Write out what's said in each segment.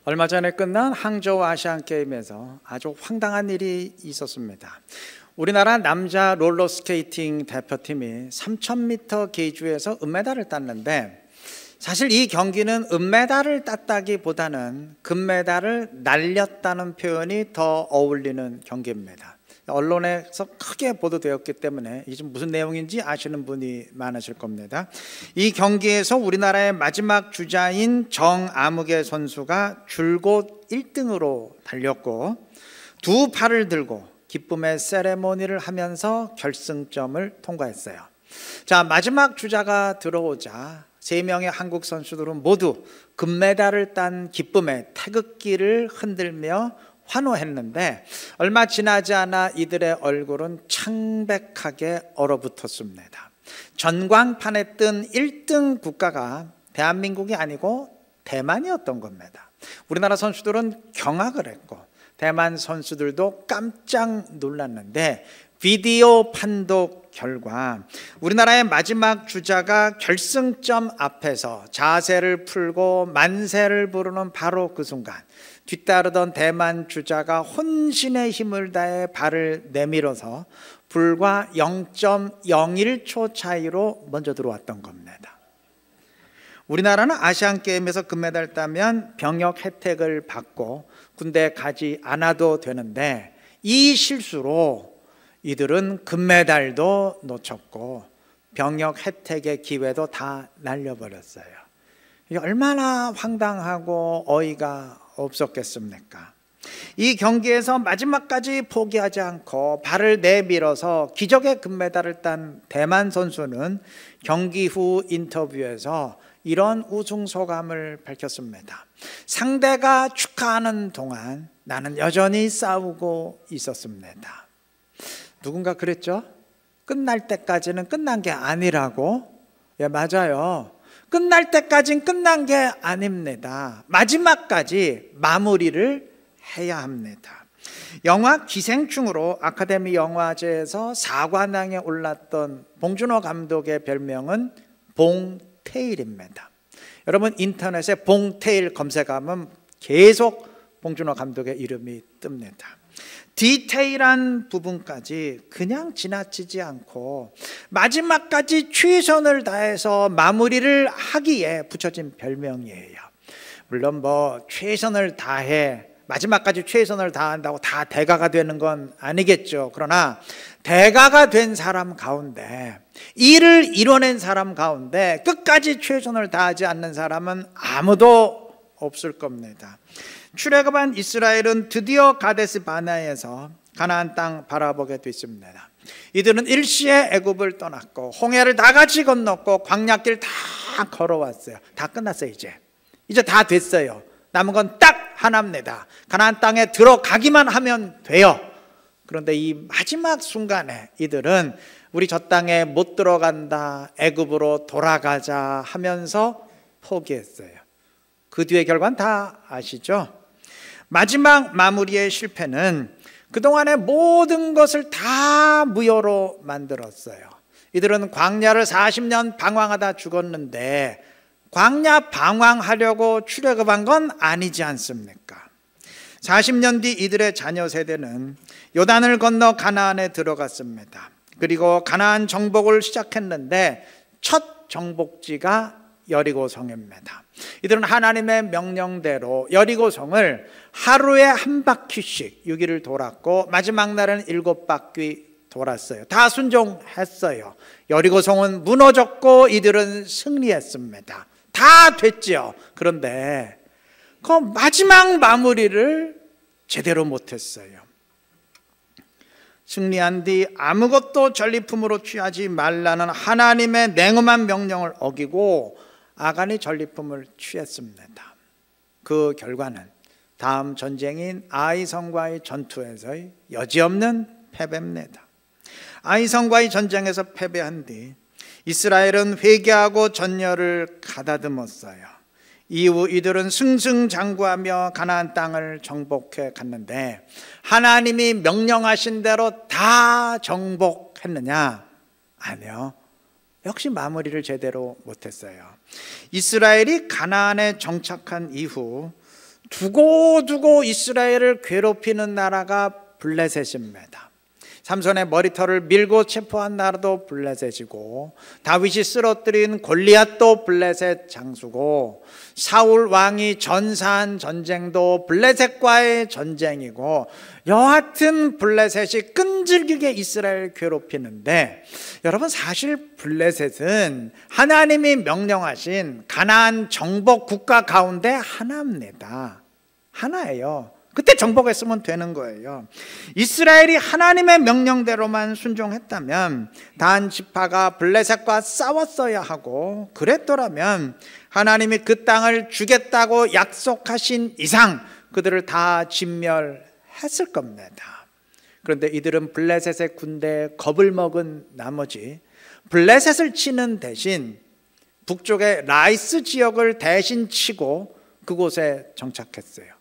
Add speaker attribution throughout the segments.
Speaker 1: 얼마 전에 끝난 항저우 아시안게임에서 아주 황당한 일이 있었습니다. 우리나라 남자 롤러스케이팅 대표팀이 3000m 계주에서 은메달을 땄는데, 사실 이 경기는 은메달을 땄다기보다는 금메달을 날렸다는 표현이 더 어울리는 경기입니다. 언론에서 크게 보도되었기 때문에 이게 무슨 내용인지 아시는 분이 많으실 겁니다. 이 경기에서 우리나라의 마지막 주자인 정아무개 선수가 줄곧 1등으로 달렸고, 두 팔을 들고 기쁨의 세레모니를 하면서 결승점을 통과했어요. 자, 마지막 주자가 들어오자 3명의 한국 선수들은 모두 금메달을 딴 기쁨의 태극기를 흔들며 환호했는데, 얼마 지나지 않아 이들의 얼굴은 창백하게 얼어붙었습니다. 전광판에 뜬 1등 국가가 대한민국이 아니고 대만이었던 겁니다. 우리나라 선수들은 경악을 했고 대만 선수들도 깜짝 놀랐는데, 비디오 판독 결과 우리나라의 마지막 주자가 결승점 앞에서 자세를 풀고 만세를 부르는 바로 그 순간, 뒤따르던 대만 주자가 혼신의 힘을 다해 발을 내밀어서 불과 0.01초 차이로 먼저 들어왔던 겁니다. 우리나라는 아시안게임에서 금메달 따면 병역 혜택을 받고 군대 가지 않아도 되는데, 이 실수로 이들은 금메달도 놓쳤고 병역 혜택의 기회도 다 날려버렸어요. 이게 얼마나 황당하고 어이가 없었겠습니까? 이 경기에서 마지막까지 포기하지 않고 발을 내밀어서 기적의 금메달을 딴 대만 선수는 경기 후 인터뷰에서 이런 우승 소감을 밝혔습니다. 상대가 축하하는 동안 나는 여전히 싸우고 있었습니다. 누군가 그랬죠? 끝날 때까지는 끝난 게 아니라고. 예, 맞아요. 끝날 때까지는 끝난 게 아닙니다. 마지막까지 마무리를 해야 합니다. 영화 기생충으로 아카데미 영화제에서 사관왕에 올랐던 봉준호 감독의 별명은 봉테일입니다. 여러분 인터넷에 봉테일 검색하면 계속 봉준호 감독의 이름이 뜹니다. 디테일한 부분까지 그냥 지나치지 않고 마지막까지 최선을 다해서 마무리를 하기에 붙여진 별명이에요. 물론 최선을 다해, 마지막까지 최선을 다한다고 다 대가가 되는 건 아니겠죠. 그러나 대가가 된 사람 가운데, 일을 이뤄낸 사람 가운데 끝까지 최선을 다하지 않는 사람은 아무도 없을 겁니다. 출애굽한 이스라엘은 드디어 가데스 바네아에서 가나안 땅 바라보게 됐습니다. 이들은 일시에 애굽을 떠났고 홍해를 다 같이 건넜고 광야길 다 걸어왔어요. 다 끝났어요. 이제 다 됐어요. 남은 건 딱 하나입니다. 가나안 땅에 들어가기만 하면 돼요. 그런데 이 마지막 순간에 이들은 우리 저 땅에 못 들어간다, 애굽으로 돌아가자 하면서 포기했어요. 그 뒤의 결과는 다 아시죠? 마지막 마무리의 실패는 그동안의 모든 것을 다 무효로 만들었어요. 이들은 광야를 40년 방황하다 죽었는데 광야 방황하려고 출애굽한 건 아니지 않습니까? 40년 뒤 이들의 자녀 세대는 요단을 건너 가나안에 들어갔습니다. 그리고 가나안 정복을 시작했는데 첫 정복지가 여리고성입니다. 이들은 하나님의 명령대로 여리고성을 하루에 한 바퀴씩 6일을 돌았고 마지막 날은 7바퀴 돌았어요. 다 순종했어요. 여리고성은 무너졌고 이들은 승리했습니다. 다 됐죠. 그런데 그 마지막 마무리를 제대로 못했어요. 승리한 뒤 아무것도 전리품으로 취하지 말라는 하나님의 냉엄한 명령을 어기고 아간이 전리품을 취했습니다. 그 결과는 다음 전쟁인 아이성과의 전투에서의 여지없는 패배입니다. 아이성과의 전쟁에서 패배한 뒤 이스라엘은 회개하고 전열을 가다듬었어요. 이후 이들은 승승장구하며 가나안 땅을 정복해 갔는데, 하나님이 명령하신 대로 다 정복했느냐? 아니요. 역시 마무리를 제대로 못했어요. 이스라엘이 가나안에 정착한 이후 두고두고 이스라엘을 괴롭히는 나라가 블레셋입니다. 삼손의 머리털을 밀고 체포한 나라도 블레셋이고, 다윗이 쓰러뜨린 골리앗도 블레셋 장수고, 사울 왕이 전사한 전쟁도 블레셋과의 전쟁이고, 여하튼 블레셋이 끈질기게 이스라엘을 괴롭히는데, 여러분 사실 블레셋은 하나님이 명령하신 가나안 정복 국가 가운데 하나입니다. 하나예요. 그때 정복했으면 되는 거예요. 이스라엘이 하나님의 명령대로만 순종했다면 단 지파가 블레셋과 싸웠어야 하고, 그랬더라면 하나님이 그 땅을 주겠다고 약속하신 이상 그들을 다 진멸했을 겁니다. 그런데 이들은 블레셋의 군대에 겁을 먹은 나머지 블레셋을 치는 대신 북쪽의 라이스 지역을 대신 치고 그곳에 정착했어요.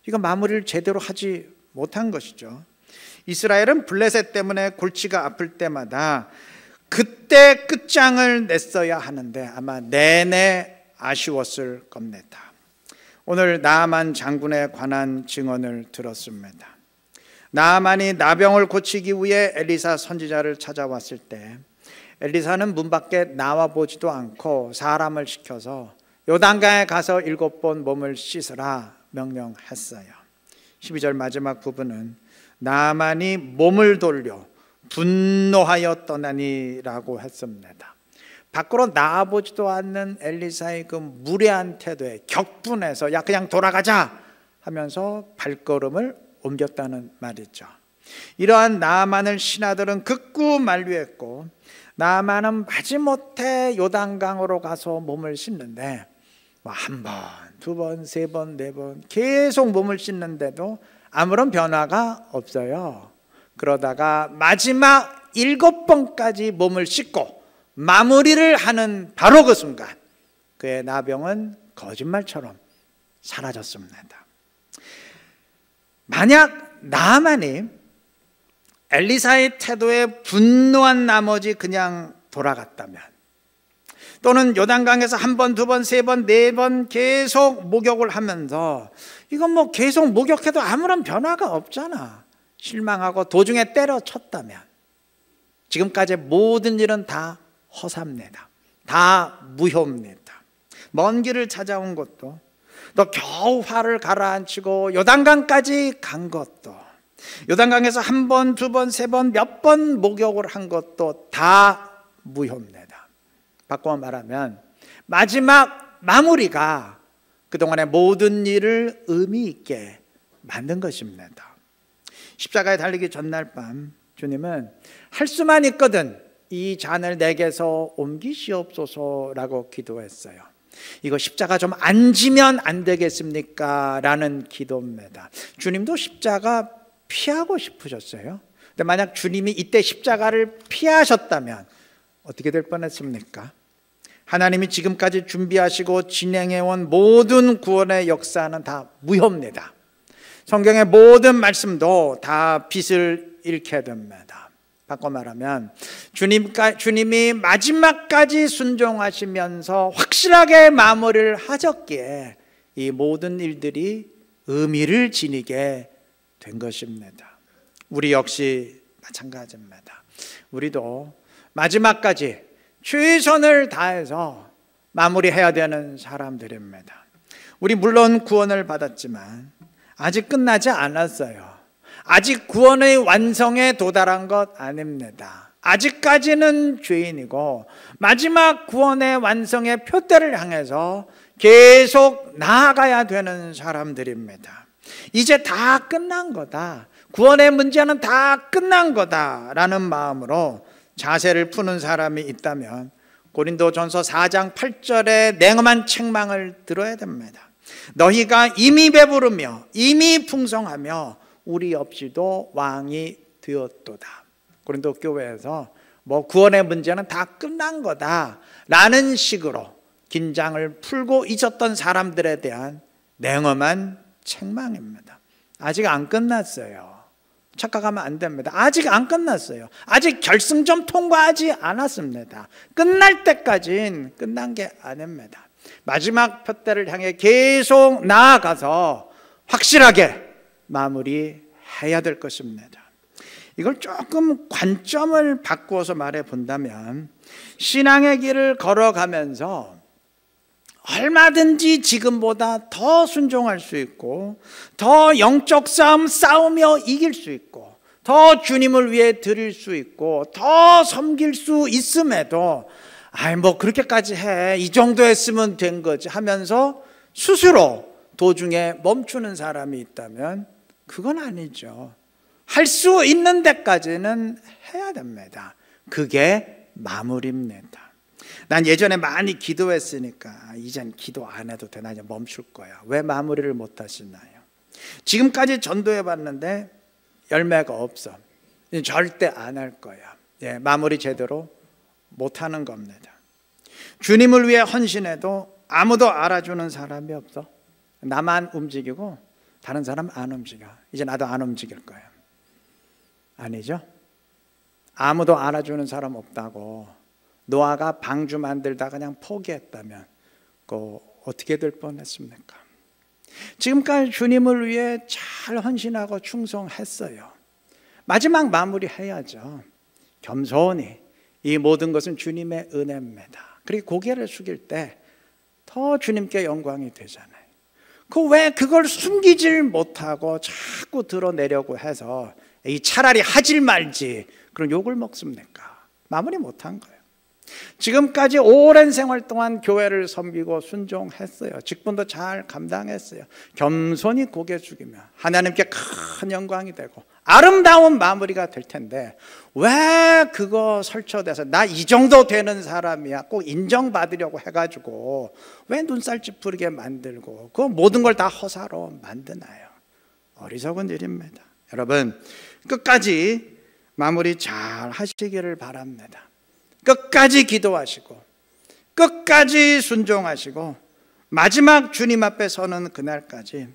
Speaker 1: 이거 마무리를 제대로 하지 못한 것이죠. 이스라엘은 블레셋 때문에 골치가 아플 때마다 그때 끝장을 냈어야 하는데 아마 내내 아쉬웠을 겁니다. 오늘 나아만 장군에 관한 증언을 들었습니다. 나아만이 나병을 고치기 위해 엘리사 선지자를 찾아왔을 때 엘리사는 문 밖에 나와보지도 않고 사람을 시켜서 요단강에 가서 7번 몸을 씻으라 명령했어요. 12절 마지막 부분은 나아만이 몸을 돌려 분노하여 떠나니라고 했습니다. 밖으로 나와보지도 않는 엘리사의 그 무례한 태도에 격분해서 야 그냥 돌아가자 하면서 발걸음을 옮겼다는 말이죠. 이러한 나아만을 신하들은 극구 만류했고, 나아만은 마지못해 요단강으로 가서 몸을 씻는데 한 번, 두 번, 세 번, 네 번 계속 몸을 씻는데도 아무런 변화가 없어요. 그러다가 마지막 7번까지 몸을 씻고 마무리를 하는 바로 그 순간 그의 나병은 거짓말처럼 사라졌습니다. 만약 나아만이 엘리사의 태도에 분노한 나머지 그냥 돌아갔다면, 또는 요단강에서 한 번, 두 번, 세 번, 네 번 계속 목욕을 하면서 이건 뭐 계속 목욕해도 아무런 변화가 없잖아, 실망하고 도중에 때려쳤다면 지금까지의 모든 일은 다 허사입니다. 다 무효입니다. 먼 길을 찾아온 것도, 또 겨우 화를 가라앉히고 요단강까지 간 것도, 요단강에서 한 번, 두 번, 세 번, 몇 번 목욕을 한 것도 다 무효입니다. 바꿔 말하면 마지막 마무리가 그동안의 모든 일을 의미 있게 만든 것입니다. 십자가에 달리기 전날 밤 주님은 할 수만 있거든 이 잔을 내게서 옮기시옵소서라고 기도했어요. 이거 십자가 좀 안 지면 안 되겠습니까? 라는 기도입니다. 주님도 십자가 피하고 싶으셨어요. 근데 만약 주님이 이때 십자가를 피하셨다면 어떻게 될 뻔했습니까? 하나님이 지금까지 준비하시고 진행해온 모든 구원의 역사는 다 무효입니다. 성경의 모든 말씀도 다 빛을 잃게 됩니다. 바꿔 말하면 주님이 마지막까지 순종하시면서 확실하게 마무리를 하셨기에 이 모든 일들이 의미를 지니게 된 것입니다. 우리 역시 마찬가지입니다. 우리도 마지막까지 최선을 다해서 마무리해야 되는 사람들입니다. 우리 물론 구원을 받았지만 아직 끝나지 않았어요. 아직 구원의 완성에 도달한 것 아닙니다. 아직까지는 죄인이고 마지막 구원의 완성의 표대를 향해서 계속 나아가야 되는 사람들입니다. 이제 다 끝난 거다, 구원의 문제는 다 끝난 거다라는 마음으로 자세를 푸는 사람이 있다면 고린도전서 4장 8절의 냉엄한 책망을 들어야 됩니다. 너희가 이미 배부르며 이미 풍성하며 우리 없이도 왕이 되었도다. 고린도 교회에서 뭐 구원의 문제는 다 끝난 거다 라는 식으로 긴장을 풀고 있었던 사람들에 대한 냉엄한 책망입니다. 아직 안 끝났어요. 착각하면 안 됩니다. 아직 안 끝났어요. 아직 결승점 통과하지 않았습니다. 끝날 때까지는 끝난 게 아닙니다. 마지막 표대를 향해 계속 나아가서 확실하게 마무리해야 될 것입니다. 이걸 조금 관점을 바꾸어서 말해 본다면, 신앙의 길을 걸어가면서 얼마든지 지금보다 더 순종할 수 있고, 더 영적 싸움 싸우며 이길 수 있고, 더 주님을 위해 드릴 수 있고, 더 섬길 수 있음에도 뭐 그렇게까지 해, 이 정도 했으면 된 거지 하면서 스스로 도중에 멈추는 사람이 있다면 그건 아니죠. 할 수 있는 데까지는 해야 됩니다. 그게 마무리입니다. 난 예전에 많이 기도했으니까 이젠 기도 안 해도 되나, 이제 멈출 거야. 왜 마무리를 못 하시나요? 지금까지 전도해 봤는데 열매가 없어. 절대 안 할 거야. 마무리 제대로 못 하는 겁니다. 주님을 위해 헌신해도 아무도 알아주는 사람이 없어. 나만 움직이고 다른 사람 안 움직여. 이제 나도 안 움직일 거야. 아니죠? 아무도 알아주는 사람 없다고 노아가 방주 만들다가 그냥 포기했다면 어떻게 될 뻔했습니까? 지금까지 주님을 위해 잘 헌신하고 충성했어요. 마지막 마무리 해야죠. 겸손히 이 모든 것은 주님의 은혜입니다. 그리고 고개를 숙일 때 더 주님께 영광이 되잖아요. 왜 그걸 숨기질 못하고 자꾸 드러내려고 해서 차라리 하질 말지 그런 욕을 먹습니까? 마무리 못한 거예요. 지금까지 오랜 생활 동안 교회를 섬기고 순종했어요. 직분도 잘 감당했어요. 겸손히 고개 숙이며 하나님께 큰 영광이 되고 아름다운 마무리가 될 텐데, 왜 그거 설쳐대서 나 이 정도 되는 사람이야 꼭 인정받으려고 해가지고 왜 눈살 찌푸리게 만들고 그 모든 걸 다 허사로 만드나요? 어리석은 일입니다. 여러분, 끝까지 마무리 잘 하시기를 바랍니다. 끝까지 기도하시고 끝까지 순종하시고 마지막 주님 앞에 서는 그날까지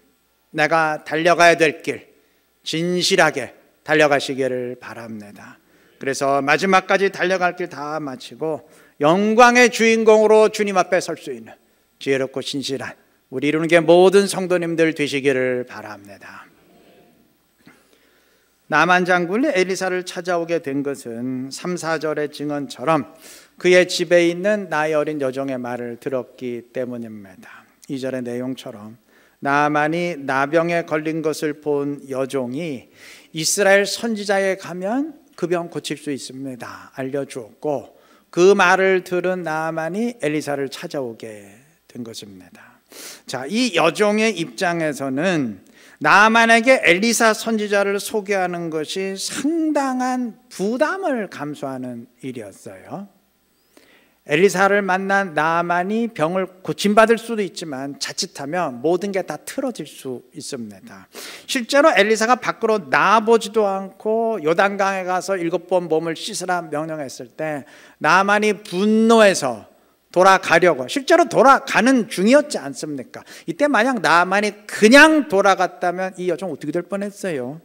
Speaker 1: 내가 달려가야 될 길 진실하게 달려가시기를 바랍니다. 그래서 마지막까지 달려갈 길 다 마치고 영광의 주인공으로 주님 앞에 설 수 있는 지혜롭고 신실한 우리 이루는게 모든 성도님들 되시기를 바랍니다. 나만 장군이 엘리사를 찾아오게 된 것은 3, 4절의 증언처럼 그의 집에 있는 나이 어린 여종의 말을 들었기 때문입니다. 2절의 내용처럼 나만이 나병에 걸린 것을 본 여종이 이스라엘 선지자에 가면 그 병 고칠 수 있습니다 알려주었고, 그 말을 들은 나만이 엘리사를 찾아오게 된 것입니다. 자, 이 여종의 입장에서는 나만에게 엘리사 선지자를 소개하는 것이 상당한 부담을 감수하는 일이었어요. 엘리사를 만난 나만이 병을 고침받을 수도 있지만 자칫하면 모든 게 다 틀어질 수 있습니다. 실제로 엘리사가 밖으로 나보지도 않고 요단강에 가서 7번 몸을 씻으라 명령했을 때 나만이 분노해서 돌아가려고, 실제로 돌아가는 중이었지 않습니까? 이때 만약 나만이 그냥 돌아갔다면 이 여종 어떻게 될 뻔했어요?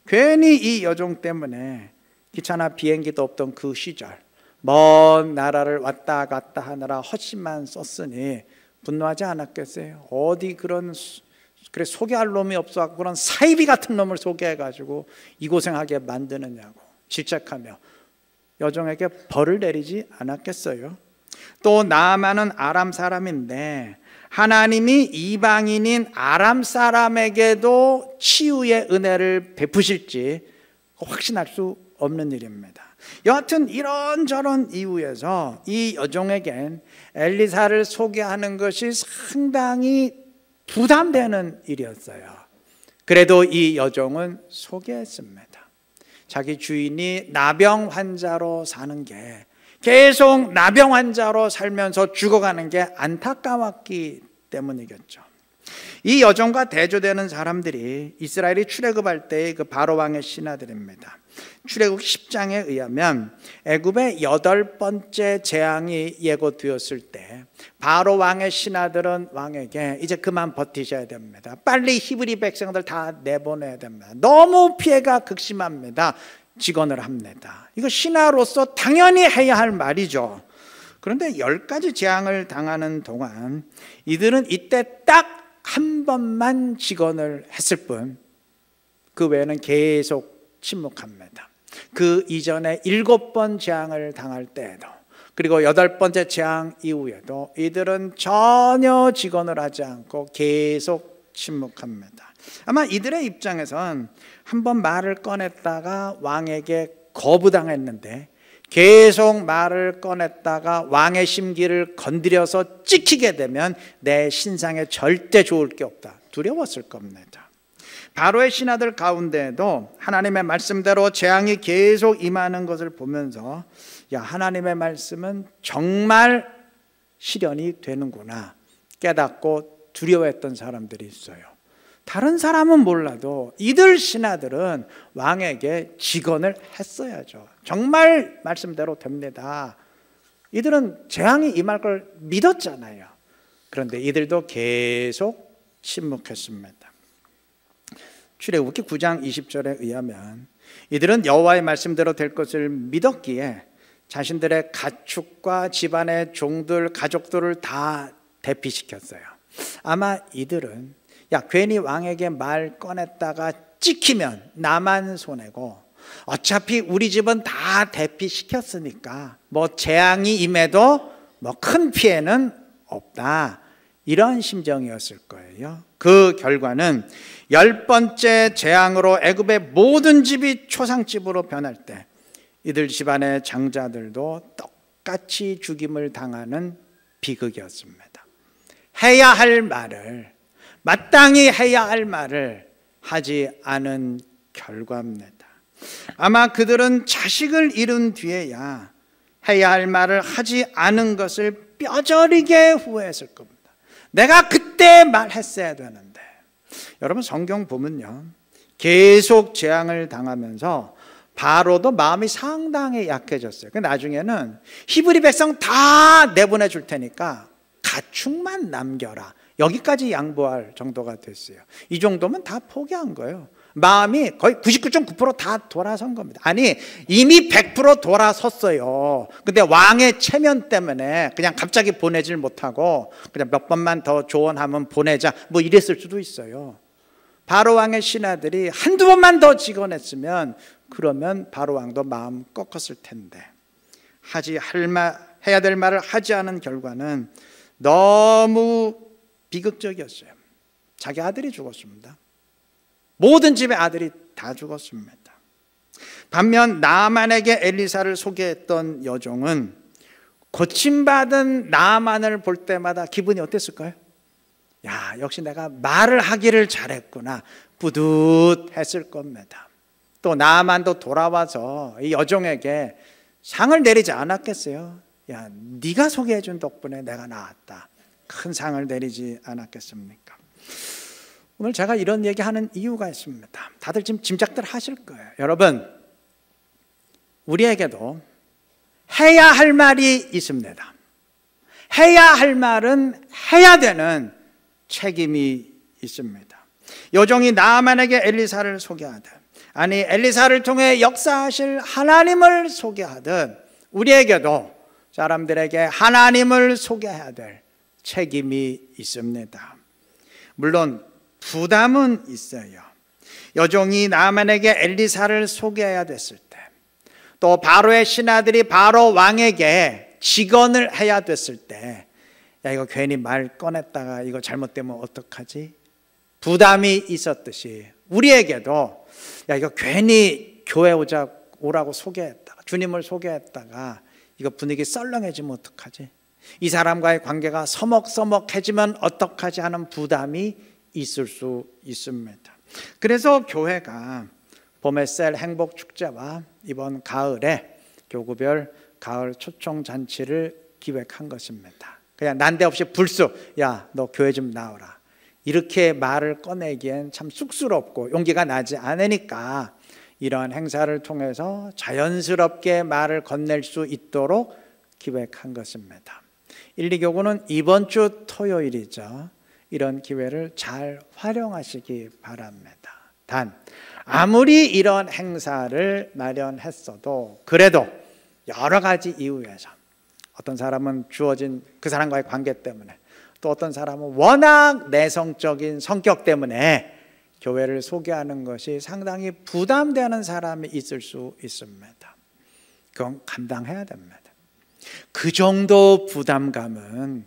Speaker 1: 괜히 이 여종 때문에 기차나 비행기도 없던 그 시절 먼 나라를 왔다 갔다 하느라 헛심만 썼으니 분노하지 않았겠어요? 어디 그래 소개할 놈이 없어갖고 그런 사이비 같은 놈을 소개해가지고 이 고생하게 만드느냐고 질책하며 여종에게 벌을 내리지 않았겠어요? 또 나아만은 아람 사람인데 하나님이 이방인인 아람 사람에게도 치유의 은혜를 베푸실지 확신할 수 없는 일입니다. 여하튼 이런저런 이유에서 이 여종에겐 엘리사를 소개하는 것이 상당히 부담되는 일이었어요. 그래도 이 여종은 소개했습니다. 자기 주인이 나병 환자로 사는 게, 계속 나병 환자로 살면서 죽어가는 게 안타까웠기 때문이겠죠. 이 여종과 대조되는 사람들이 이스라엘이 출애굽할 때의 그 바로 왕의 신하들입니다. 출애굽 10장에 의하면 애굽의 8번째 재앙이 예고되었을 때 바로 왕의 신하들은 왕에게 이제 그만 버티셔야 됩니다. 빨리 히브리 백성들 다 내보내야 됩니다. 너무 피해가 극심합니다. 직언을 합니다. 이거 신하로서 당연히 해야 할 말이죠. 그런데 10가지 재앙을 당하는 동안 이들은 이때 딱 한 번만 직언을 했을 뿐 그 외에는 계속 침묵합니다. 그 이전에 7번 재앙을 당할 때에도, 그리고 8번째 재앙 이후에도 이들은 전혀 직언을 하지 않고 계속 침묵합니다. 아마 이들의 입장에선 한 번 말을 꺼냈다가 왕에게 거부당했는데 계속 말을 꺼냈다가 왕의 심기를 건드려서 찍히게 되면 내 신상에 절대 좋을 게 없다, 두려웠을 겁니다. 바로의 신하들 가운데에도 하나님의 말씀대로 재앙이 계속 임하는 것을 보면서 야, 하나님의 말씀은 정말 실현이 되는구나 깨닫고 두려워했던 사람들이 있어요. 다른 사람은 몰라도 이들 신하들은 왕에게 직언을 했어야죠. 정말 말씀대로 됩니다. 이들은 재앙이 임할 걸 믿었잖아요. 그런데 이들도 계속 침묵했습니다. 출애굽기 9장 20절에 의하면 이들은 여호와의 말씀대로 될 것을 믿었기에 자신들의 가축과 집안의 종들, 가족들을 다 대피시켰어요. 아마 이들은 야, 괜히 왕에게 말 꺼냈다가 찍히면 나만 손해고 어차피 우리 집은 다 대피시켰으니까 뭐 재앙이 임해도 뭐 큰 피해는 없다, 이런 심정이었을 거예요. 그 결과는 10번째 재앙으로 애굽의 모든 집이 초상집으로 변할 때 이들 집안의 장자들도 똑같이 죽임을 당하는 비극이었습니다. 해야 할 말을, 마땅히 해야 할 말을 하지 않은 결과입니다. 아마 그들은 자식을 잃은 뒤에야 해야 할 말을 하지 않은 것을 뼈저리게 후회했을 겁니다. 내가 그때 말했어야 되는데. 여러분, 성경 보면요, 계속 재앙을 당하면서 바로도 마음이 상당히 약해졌어요. 나중에는 히브리 백성 다 내보내 줄 테니까 가축만 남겨라, 여기까지 양보할 정도가 됐어요. 이 정도면 다 포기한 거예요. 마음이 거의 99.9% 다 돌아선 겁니다. 아니, 이미 100% 돌아섰어요. 근데 왕의 체면 때문에 그냥 갑자기 보내질 못하고 그냥 몇 번만 더 조언하면 보내자, 뭐 이랬을 수도 있어요. 바로 왕의 신하들이 한두 번만 더 직언했으면 그러면 바로 왕도 마음 꺾었을 텐데 해야 될 말을 하지 않은 결과는 너무 비극적이었어요. 자기 아들이 죽었습니다. 모든 집의 아들이 다 죽었습니다. 반면 나아만에게 엘리사를 소개했던 여종은 고침받은 나아만을 볼 때마다 기분이 어땠을까요? 야, 역시 내가 말을 하기를 잘했구나, 뿌듯했을 겁니다. 또 나아만도 돌아와서 이 여종에게 상을 내리지 않았겠어요? 야, 네가 소개해준 덕분에 내가 나았다, 큰 상을 내리지 않았겠습니까? 오늘 제가 이런 얘기하는 이유가 있습니다. 다들 지금 짐작들 하실 거예요. 여러분, 우리에게도 해야 할 말이 있습니다. 해야 할 말은 해야 되는 책임이 있습니다. 여종이 나아만에게 엘리사를 소개하듯, 아니 엘리사를 통해 역사하실 하나님을 소개하듯 우리에게도 사람들에게 하나님을 소개해야 될 책임이 있습니다. 물론 부담은 있어요. 여종이 나아만에게 엘리사를 소개해야 됐을 때, 또 바로의 신하들이 바로 왕에게 직언을 해야 됐을 때, 야, 이거 괜히 말 꺼냈다가 이거 잘못되면 어떡하지? 부담이 있었듯이 우리에게도 야, 이거 괜히 교회 오라고 소개했다가, 주님을 소개했다가 이거 분위기 썰렁해지면 어떡하지? 이 사람과의 관계가 서먹서먹해지면 어떡하지 하는 부담이 있을 수 있습니다. 그래서 교회가 봄의 셀 행복축제와 이번 가을에 교구별 가을 초청잔치를 기획한 것입니다. 그냥 난데없이 불쑥 야, 너 교회 좀 나오라, 이렇게 말을 꺼내기엔 참 쑥스럽고 용기가 나지 않으니까 이런 행사를 통해서 자연스럽게 말을 건넬 수 있도록 기획한 것입니다. 1, 2교구는 이번 주 토요일이죠. 이런 기회를 잘 활용하시기 바랍니다. 단, 아무리 이런 행사를 마련했어도 그래도 여러 가지 이유에서, 어떤 사람은 주어진 그 사람과의 관계 때문에, 또 어떤 사람은 워낙 내성적인 성격 때문에 교회를 소개하는 것이 상당히 부담되는 사람이 있을 수 있습니다. 그건 감당해야 됩니다. 그 정도 부담감은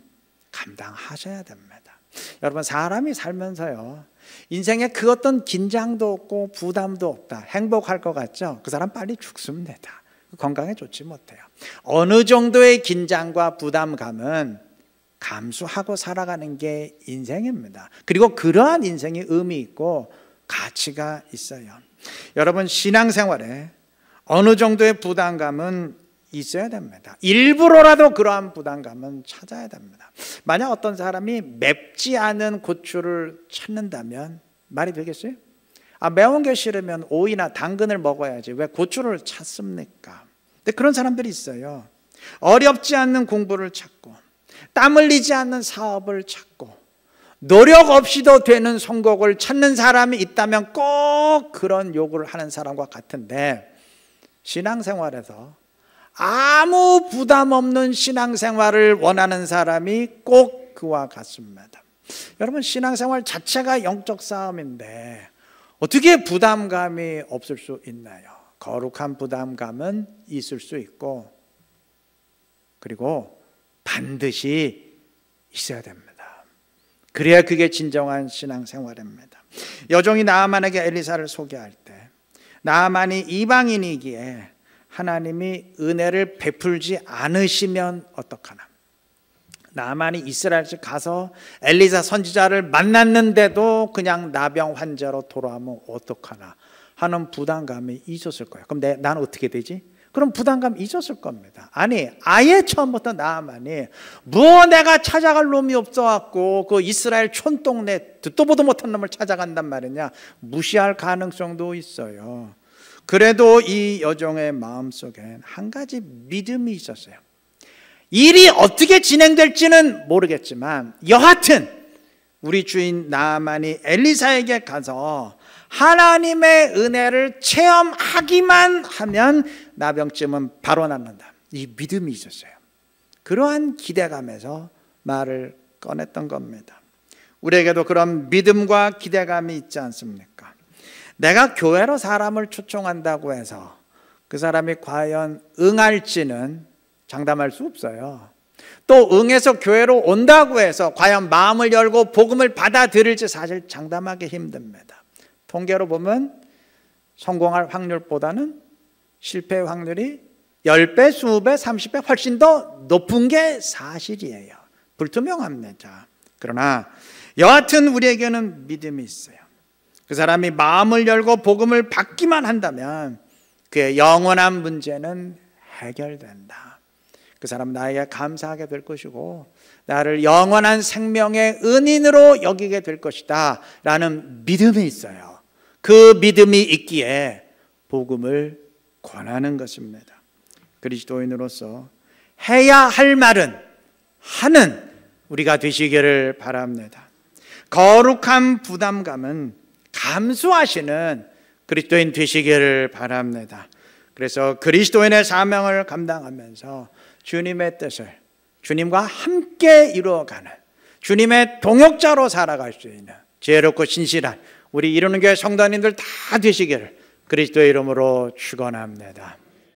Speaker 1: 감당하셔야 됩니다. 여러분, 사람이 살면서요, 인생에 그 어떤 긴장도 없고 부담도 없다, 행복할 것 같죠? 그 사람 빨리 죽습니다. 건강에 좋지 못해요. 어느 정도의 긴장과 부담감은 감수하고 살아가는 게 인생입니다. 그리고 그러한 인생이 의미 있고 가치가 있어요. 여러분, 신앙생활에 어느 정도의 부담감은 있어야 됩니다. 일부러라도 그러한 부담감은 찾아야 됩니다. 만약 어떤 사람이 맵지 않은 고추를 찾는다면 말이 되겠어요? 매운 게 싫으면 오이나 당근을 먹어야지 왜 고추를 찾습니까? 근데 그런 사람들이 있어요. 어렵지 않는 공부를 찾고 땀 흘리지 않는 사업을 찾고 노력 없이도 되는 성공을 찾는 사람이 있다면 꼭 그런 요구를 하는 사람과 같은데, 신앙생활에서 아무 부담 없는 신앙생활을 원하는 사람이 꼭 그와 같습니다. 여러분, 신앙생활 자체가 영적 싸움인데 어떻게 부담감이 없을 수 있나요? 거룩한 부담감은 있을 수 있고, 그리고 반드시 있어야 됩니다. 그래야 그게 진정한 신앙생활입니다. 여종이 나아만에게 엘리사를 소개할 때 나아만이 이방인이기에 하나님이 은혜를 베풀지 않으시면 어떡하나, 나아만이 이스라엘에 가서 엘리사 선지자를 만났는데도 그냥 나병 환자로 돌아오면 어떡하나 하는 부담감이 있었을 거예요. 그럼 나는 어떻게 되지? 그럼 부담감이 있었을 겁니다. 아니, 아예 처음부터 나아만이 내가 찾아갈 놈이 없어갖고 그 이스라엘 촌동네 듣도 보도 못한 놈을 찾아간단 말이냐, 무시할 가능성도 있어요. 그래도 이 여종의 마음속엔 한 가지 믿음이 있었어요. 일이 어떻게 진행될지는 모르겠지만 여하튼 우리 주인 나아만이 엘리사에게 가서 하나님의 은혜를 체험하기만 하면 나병쯤은 바로 낫는다, 이 믿음이 있었어요. 그러한 기대감에서 말을 꺼냈던 겁니다. 우리에게도 그런 믿음과 기대감이 있지 않습니까? 내가 교회로 사람을 초청한다고 해서 그 사람이 과연 응할지는 장담할 수 없어요. 또 응해서 교회로 온다고 해서 과연 마음을 열고 복음을 받아들일지 사실 장담하기 힘듭니다. 통계로 보면 성공할 확률보다는 실패 확률이 10배, 20배, 30배 훨씬 더 높은 게 사실이에요. 불투명합니다. 그러나 여하튼 우리에게는 믿음이 있어요. 그 사람이 마음을 열고 복음을 받기만 한다면 그의 영원한 문제는 해결된다. 그 사람 나에게 감사하게 될 것이고 나를 영원한 생명의 은인으로 여기게 될 것이다 라는 믿음이 있어요. 그 믿음이 있기에 복음을 권하는 것입니다. 그리스도인으로서 해야 할 말은 하는 우리가 되시기를 바랍니다. 거룩한 부담감은 감수하시는 그리스도인 되시기를 바랍니다. 그래서 그리스도인의 사명을 감당하면서 주님의 뜻을 주님과 함께 이루어가는 주님의 동역자로 살아갈 수 있는 지혜롭고 신실한 우리 이루는 교회 성도님들 다 되시기를 그리스도의 이름으로 축원합니다.